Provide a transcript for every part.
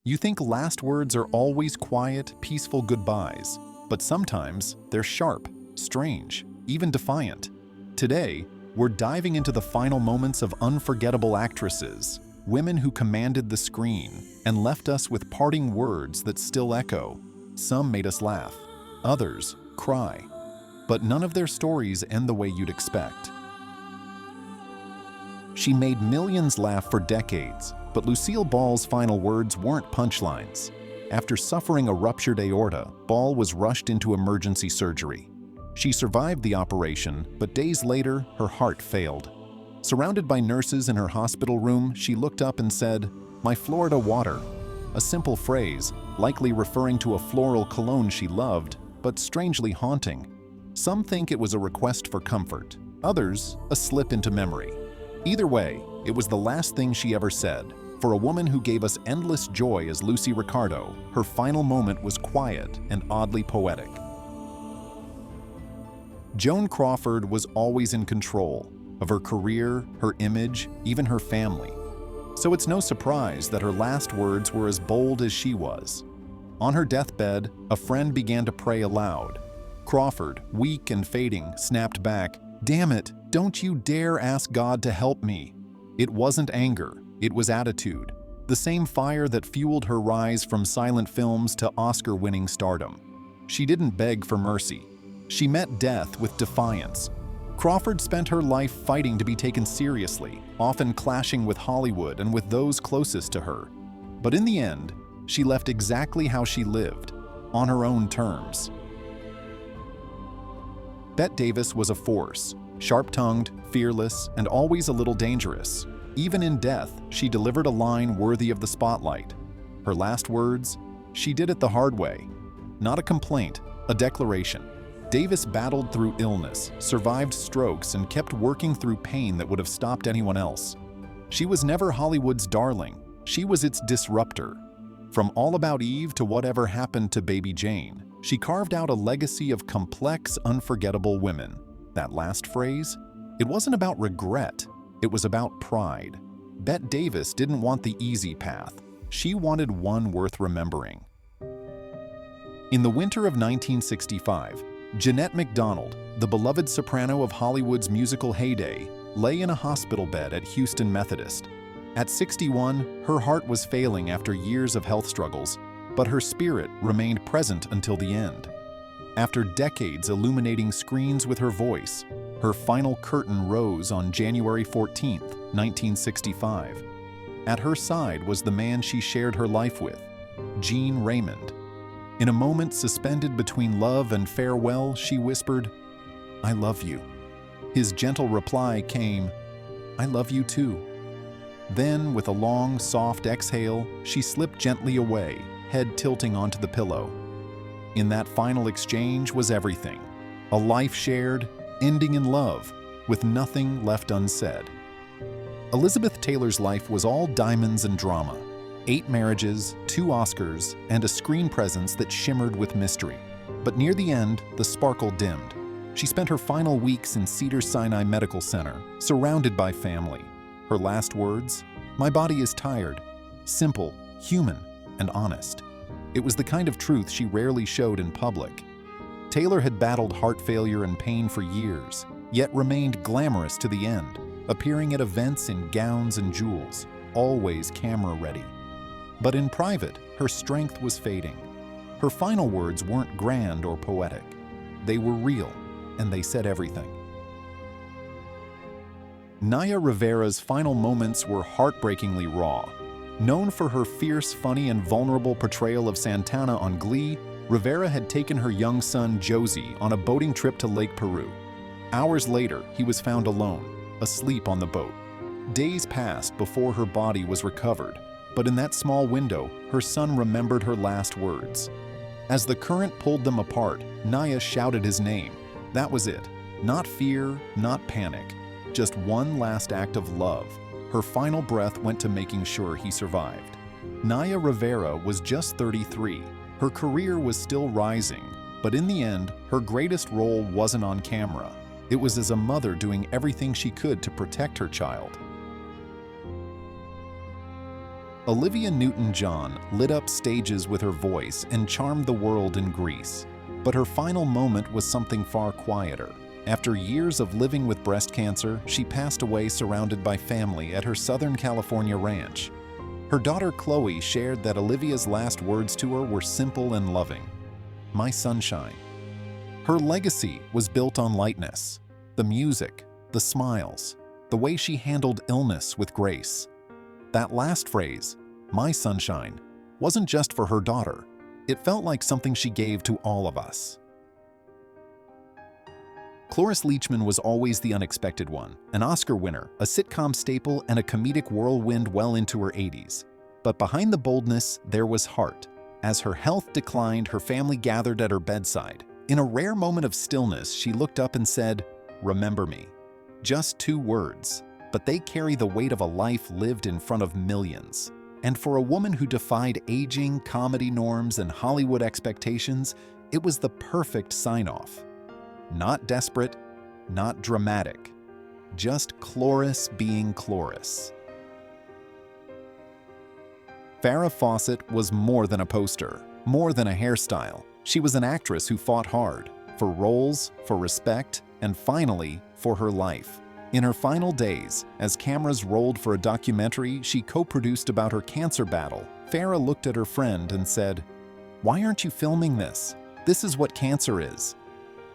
You think last words are always quiet, peaceful goodbyes, but sometimes they're sharp, strange, even defiant. Today, we're diving into the final moments of unforgettable actresses, women who commanded the screen and left us with parting words that still echo. Some made us laugh, others cry, but none of their stories end the way you'd expect. She made millions laugh for decades, but Lucille Ball's final words weren't punchlines. After suffering a ruptured aorta, Ball was rushed into emergency surgery. She survived the operation, but days later, her heart failed. Surrounded by nurses in her hospital room, she looked up and said, "My Florida water," a simple phrase, likely referring to a floral cologne she loved, but strangely haunting. Some think it was a request for comfort, others, a slip into memory. Either way, it was the last thing she ever said. For a woman who gave us endless joy as Lucy Ricardo, her final moment was quiet and oddly poetic. Joan Crawford was always in control of her career, her image, even her family. So it's no surprise that her last words were as bold as she was. On her deathbed, a friend began to pray aloud. Crawford, weak and fading, snapped back, "Damn it, don't you dare ask God to help me." It wasn't anger, it was attitude. The same fire that fueled her rise from silent films to Oscar-winning stardom. She didn't beg for mercy. She met death with defiance. Crawford spent her life fighting to be taken seriously, often clashing with Hollywood and with those closest to her. But in the end, she left exactly how she lived, on her own terms. Bette Davis was a force, sharp-tongued, fearless, and always a little dangerous. Even in death, she delivered a line worthy of the spotlight. Her last words? She did it the hard way. Not a complaint, a declaration. Davis battled through illness, survived strokes, and kept working through pain that would have stopped anyone else. She was never Hollywood's darling. She was its disruptor. From All About Eve to Whatever Happened to Baby Jane, she carved out a legacy of complex, unforgettable women. That last phrase? It wasn't about regret. It was about pride. Bette Davis didn't want the easy path. She wanted one worth remembering. In the winter of 1965, Jeanette MacDonald, the beloved soprano of Hollywood's musical heyday, lay in a hospital bed at Houston Methodist. At 61, her heart was failing after years of health struggles, but her spirit remained present until the end. After decades illuminating screens with her voice, her final curtain rose on January 14, 1965. At her side was the man she shared her life with, Gene Raymond. In a moment suspended between love and farewell, she whispered, "I love you." His gentle reply came, "I love you too." Then, with a long, soft exhale, she slipped gently away, head tilting onto the pillow. In that final exchange was everything. A life shared, ending in love, with nothing left unsaid. Elizabeth Taylor's life was all diamonds and drama. 8 marriages, 2 Oscars, and a screen presence that shimmered with mystery. But near the end, the sparkle dimmed. She spent her final weeks in Cedars-Sinai Medical Center, surrounded by family. Her last words? "My body is tired." Simple, human, and honest. It was the kind of truth she rarely showed in public. Taylor had battled heart failure and pain for years, yet remained glamorous to the end, appearing at events in gowns and jewels, always camera-ready. But in private, her strength was fading. Her final words weren't grand or poetic. They were real, and they said everything. Naya Rivera's final moments were heartbreakingly raw. Known for her fierce, funny, and vulnerable portrayal of Santana on Glee, Rivera had taken her young son, Josie, on a boating trip to Lake Peru. Hours later, he was found alone, asleep on the boat. Days passed before her body was recovered, but in that small window, her son remembered her last words. As the current pulled them apart, Naya shouted his name. That was it. Not fear, not panic. Just one last act of love. Her final breath went to making sure he survived. Naya Rivera was just 33. Her career was still rising, but in the end, her greatest role wasn't on camera. It was as a mother doing everything she could to protect her child. Olivia Newton-John lit up stages with her voice and charmed the world in Greece. But her final moment was something far quieter. After years of living with breast cancer, she passed away surrounded by family at her Southern California ranch. Her daughter Chloe shared that Olivia's last words to her were simple and loving. "My sunshine." Her legacy was built on lightness, the music, the smiles, the way she handled illness with grace. That last phrase, "my sunshine," wasn't just for her daughter. It felt like something she gave to all of us. Cloris Leachman was always the unexpected one, an Oscar winner, a sitcom staple, and a comedic whirlwind well into her 80s. But behind the boldness, there was heart. As her health declined, her family gathered at her bedside. In a rare moment of stillness, she looked up and said, "Remember me." Just 2 words, but they carry the weight of a life lived in front of millions. And for a woman who defied aging, comedy norms, and Hollywood expectations, it was the perfect sign-off. Not desperate, not dramatic, just Cloris being Cloris. Farrah Fawcett was more than a poster, more than a hairstyle. She was an actress who fought hard, for roles, for respect, and finally, for her life. In her final days, as cameras rolled for a documentary she co-produced about her cancer battle, Farrah looked at her friend and said, "Why aren't you filming this? This is what cancer is."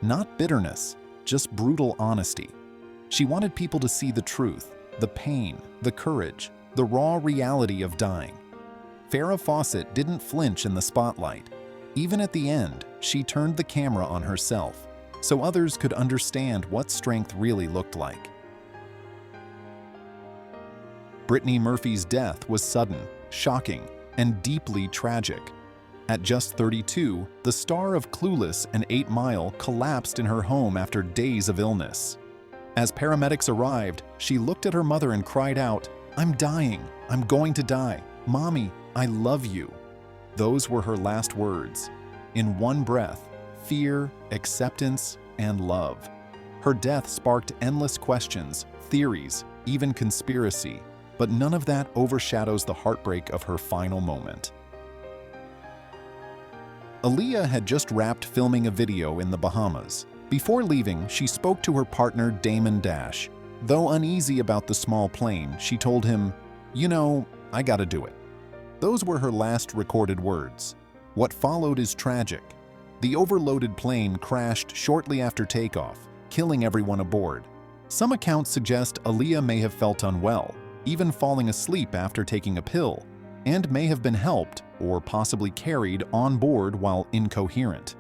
Not bitterness, just brutal honesty. She wanted people to see the truth, the pain, the courage, the raw reality of dying. Farrah Fawcett didn't flinch in the spotlight. Even at the end, she turned the camera on herself, so others could understand what strength really looked like. Brittany Murphy's death was sudden, shocking, and deeply tragic. At just 32, the star of Clueless and 8 Mile collapsed in her home after days of illness. As paramedics arrived, she looked at her mother and cried out, "I'm dying. I'm going to die. Mommy, I love you." Those were her last words. In one breath, fear, acceptance, and love. Her death sparked endless questions, theories, even conspiracy, but none of that overshadows the heartbreak of her final moment. Aaliyah had just wrapped filming a video in the Bahamas. Before leaving, she spoke to her partner Damon Dash. Though uneasy about the small plane, she told him, "You know, I gotta do it." Those were her last recorded words. What followed is tragic. The overloaded plane crashed shortly after takeoff, killing everyone aboard. Some accounts suggest Aaliyah may have felt unwell, even falling asleep after taking a pill, and may have been helped or possibly carried on board while incoherent.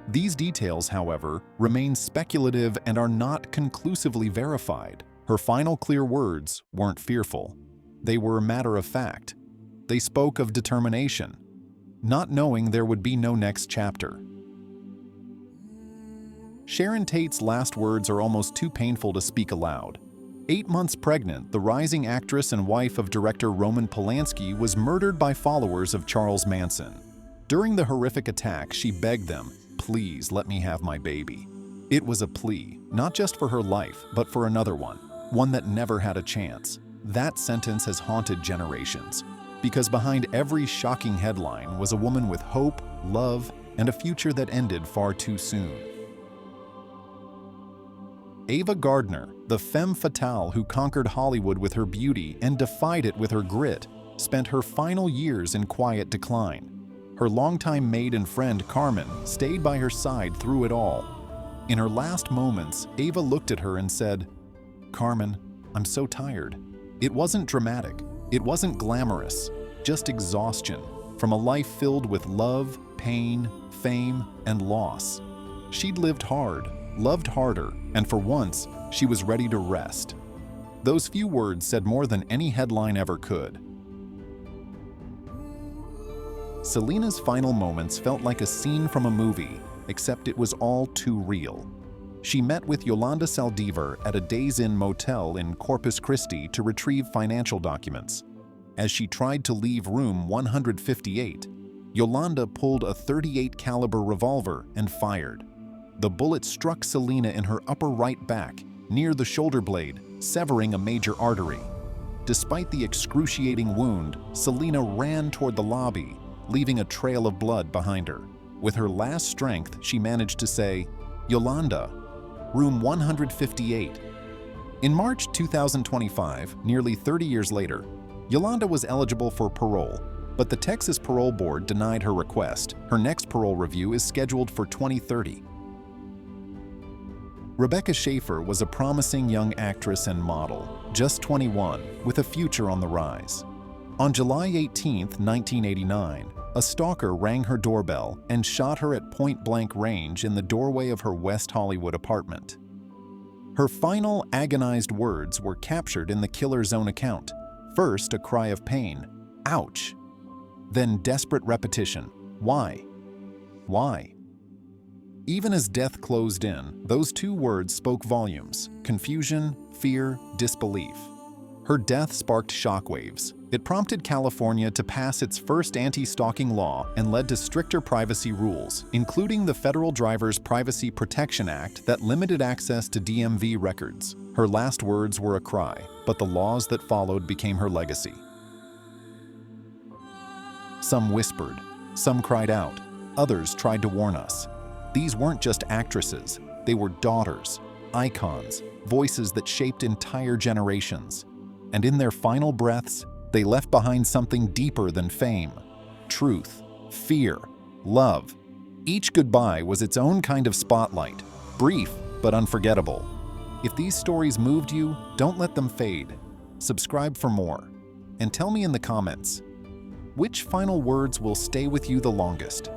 These details, however, remain speculative and are not conclusively verified. Her final clear words weren't fearful. They were matter of fact. They spoke of determination, not knowing there would be no next chapter. Sharon Tate's last words are almost too painful to speak aloud. 8 months pregnant, the rising actress and wife of director Roman Polanski was murdered by followers of Charles Manson. During the horrific attack, she begged them, "Please let me have my baby." It was a plea, not just for her life, but for another one that never had a chance. That sentence has haunted generations, because behind every shocking headline was a woman with hope, love, and a future that ended far too soon. Ava Gardner, the femme fatale who conquered Hollywood with her beauty and defied it with her grit, spent her final years in quiet decline. Her longtime maid and friend Carmen stayed by her side through it all. In her last moments, Ava looked at her and said, "Carmen, I'm so tired." It wasn't dramatic. It wasn't glamorous, just exhaustion from a life filled with love, pain, fame, and loss. She'd lived hard, loved harder, and for once, she was ready to rest. Those few words said more than any headline ever could. Selena's final moments felt like a scene from a movie, except it was all too real. She met with Yolanda Saldivar at a Days Inn motel in Corpus Christi to retrieve financial documents. As she tried to leave room 158, Yolanda pulled a .38 caliber revolver and fired. The bullet struck Selena in her upper right back, near the shoulder blade, severing a major artery. Despite the excruciating wound, Selena ran toward the lobby, leaving a trail of blood behind her. With her last strength, she managed to say, "Yolanda, room 158." In March 2025, nearly 30 years later, Yolanda was eligible for parole, but the Texas Parole Board denied her request. Her next parole review is scheduled for 2030. Rebecca Schaeffer was a promising young actress and model, just 21, with a future on the rise. On July 18, 1989, a stalker rang her doorbell and shot her at point-blank range in the doorway of her West Hollywood apartment. Her final agonized words were captured in the killer's own account. First, a cry of pain, "Ouch!" Then desperate repetition, "Why? Why?" Even as death closed in, those two words spoke volumes: confusion, fear, disbelief. Her death sparked shockwaves. It prompted California to pass its first anti-stalking law and led to stricter privacy rules, including the Federal Driver's Privacy Protection Act that limited access to DMV records. Her last words were a cry, but the laws that followed became her legacy. Some whispered, some cried out, others tried to warn us. These weren't just actresses, they were daughters, icons, voices that shaped entire generations. And in their final breaths, they left behind something deeper than fame: truth, fear, love. Each goodbye was its own kind of spotlight, brief but unforgettable. If these stories moved you, don't let them fade. Subscribe for more, and tell me in the comments, which final words will stay with you the longest?